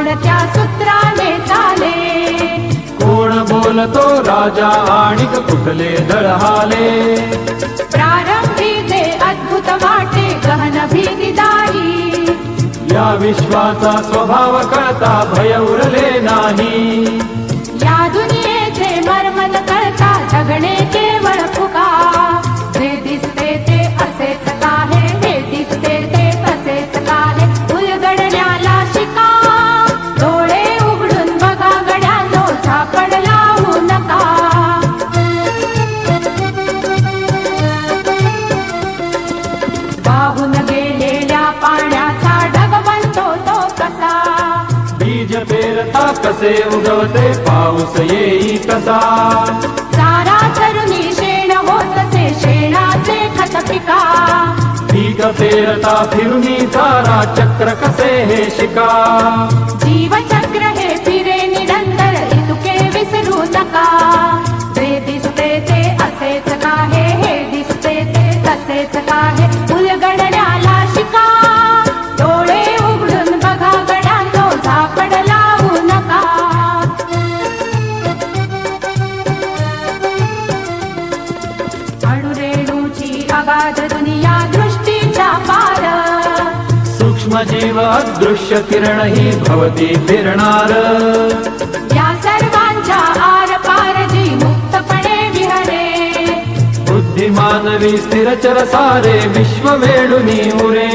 कोणत्या सूत्राने चाले, कोण बोलतो राजा आणि कुठले दळहाले, प्रारंभी जे अद्भुत वाटे गहन भीतीदायी, या विश्वाचा स्वभाव कळता भय उरले नाही, या दुनियेचे मर्म न कळता जगणे केवळ फुका, जे दिसते ते असेच काहे, हे दिसते ते असेच काहे, उलगडण्याला शिका, डोळे उघडून बघा गड्यानो, झापड लावू नका. वाहून गेलेल्या पाण्याचा ढग बनतो तो कसा, बीज पेरता कसे उगवते पाऊस येई कसा, चारा चरुनी शेण होतसे शेणाचे खत पिका, पीक पेरता फिरुनी चारा चक्र कसे हे शिका, जीवचक्र हे फिरे निरंतर इतके विसरू नका, जे दिसते ते असेच काहे, हे दिसते ते तसेच काहे, उलगडण्याला शिका, डोळे उघडून बघा गड्यांनो, झापड लावू नका. अणुरेणूची अगाध दुनिया दृष्टीच्या पार, सूक्ष्म जीव अदृश्य किरण ही भवती फिरणार, या सर्वांच्या आर पार जी मुक्तपणे विहरे, बुद्धिमानवी स्थिरचर सारे विश्व वेडुनी उरे,